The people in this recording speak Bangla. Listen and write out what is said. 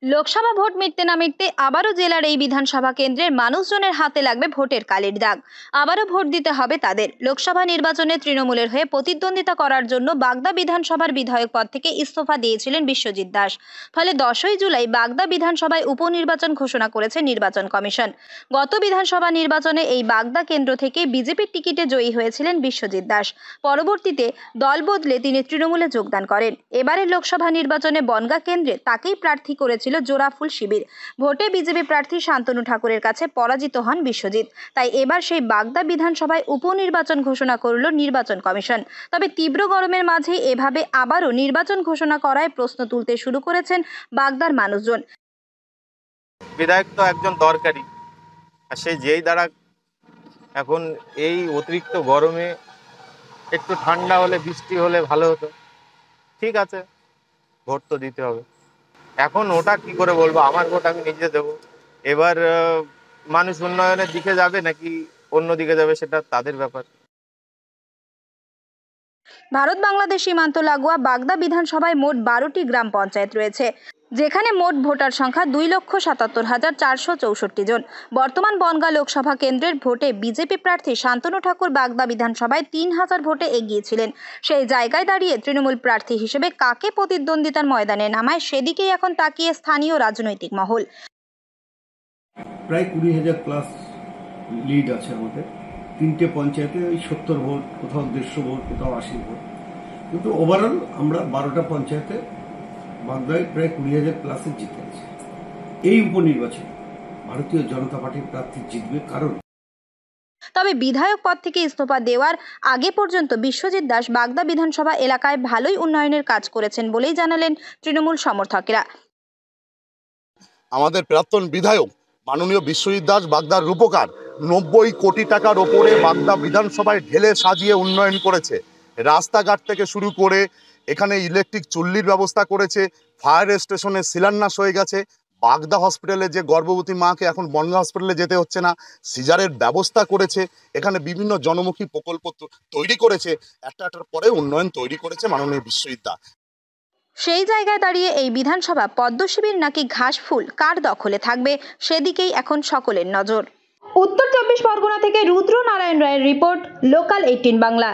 লোকসভা ভোট মিটতে না মিটতে আবারও জেলার এই বিধানসভা কেন্দ্রের মানুষজনের হাতে লাগবে ভোটের কালির দাগ। আবারও ভোট দিতে হবে তাদের। লোকসভা নির্বাচনে তৃণমূলের হয়ে প্রতিদ্বন্দ্বিতা করার জন্য বাগদা বিধানসভার বিধায়ক পদ থেকে ইস্তফা দিয়েছিলেন বিশ্বজিৎ দাস। ফলে 10ই জুলাই বাগদা বিধানসভায় উপনির্বাচন ঘোষণা করেছে নির্বাচন কমিশন। গত বিধানসভা নির্বাচনে এই বাগদা কেন্দ্র থেকে বিজেপির টিকিটে জয়ী হয়েছিলেন বিশ্বজিৎ দাস। পরবর্তীতে দল বদলে তিনি তৃণমূলে যোগদান করেন। এবারের লোকসভা নির্বাচনে বনগাঁ কেন্দ্রে তাকেই প্রার্থী করেছিল জোড়াফুল শিবির। ভোটে বিজেপি প্রার্থী শান্তনু ঠাকুরের কাছে পরাজিত হন বিশ্বজিৎ। তাই এবার সেই বাগদা বিধানসভায় উপনির্বাচন ঘোষণা করল নির্বাচন কমিশন। তবে তীব্র গরমের মাঝে এভাবে আবারও নির্বাচন ঘোষণা করায় প্রশ্ন তুলতে শুরু করেছেন বাগদার মানুষজন। বিধায়ক তো একজন দরকারি, আর সে যেই দ্বারা এখন এই অতিরিক্ত গরমে একটু ঠান্ডা হলে, বৃষ্টি হলে ভালো হতো। ঠিক আছে, ভোট তো দিতে হবে। এখন ওটা কি করে বলবো, আমার ভোট আমি নিজে দেবো। এবার মানুষ উন্নয়নের দিকে যাবে নাকি অন্য দিকে যাবে সেটা তাদের ব্যাপার। ভারত বাংলাদেশ সীমান্ত লাগোয়া বাগদা বিধানসভায় মোট 12টি গ্রাম পঞ্চায়েত রয়েছে, যেখানে মোট ভোটার সংখ্যা 2,77,464 জন। বর্তমান বনগাঁ লোকসভা কেন্দ্রের ভোটে বিজেপি প্রার্থী শান্তনু ঠাকুর বাগদা বিধানসভায় 3000 ভোটে এগিয়েছিলেন। সেই জায়গায় দাঁড়িয়ে তৃণমূল প্রার্থী হিসেবে কাকে প্রতিদ্বন্দ্বিতার ময়দানে নামায় সেদিকেই এখন তাকিয়ে স্থানীয় রাজনৈতিক মহল। প্রায় 20,000 প্লাস লিড আছে আমাদের। 3টে পঞ্চায়েতে ওই 70 ভোট, কোথাও 150 ভোট, কোথাও 80 ভোট। কিন্তু ওভারঅল আমরা 12টা পঞ্চায়েতে বাগদায় প্রায় 20,000 প্লাসে জিতে আছে। এই উপনির্বাচনে ভারতীয় জনতা পার্টির প্রার্থী জিতবে, কারণ তবে বিধায়ক পদ থেকে ইস্তফা দেওয়ার আগে পর্যন্ত বিশ্বজিৎ দাস বাগদা বিধানসভা এলাকায় ভালোই উন্নয়নের কাজ করেছেন বলেই জানালেন তৃণমূল সমর্থকেরা। আমাদের প্রাক্তন বিধায়ক মাননীয় বিশ্বজিৎ দাস বাগদার রূপকার 90 কোটি টাকার ওপরে বাগদা বিধানসভায় ঢেলে সাজিয়ে উন্নয়ন করেছে। রাস্তাঘাট থেকে শুরু করে এখানে ইলেকট্রিক চুল্লির ব্যবস্থা করেছে, ফায়ার স্টেশনের শিলান্যাস হয়ে গেছে, বাগদা হসপিটালে যে গর্ভবতী মাকে এখন বনগাঁ হসপিটালে যেতে হচ্ছে না, সিজারের ব্যবস্থা করেছে, এখানে বিভিন্ন জনমুখী প্রকল্প তৈরি করেছে। একটার পরে উন্নয়ন তৈরি করেছে মাননীয় বিশ্বজিৎ দাস। সেই জায়গায় দাঁড়িয়ে এই বিধানসভা পদ্ম শিবির নাকি ঘাসফুল কার দখলে থাকবে সেদিকেই এখন সকলের নজর। উত্তর 24 পরগনা থেকে রুদ্র নারায়ণ রায়ের রিপোর্ট, লোকাল 18 বাংলা।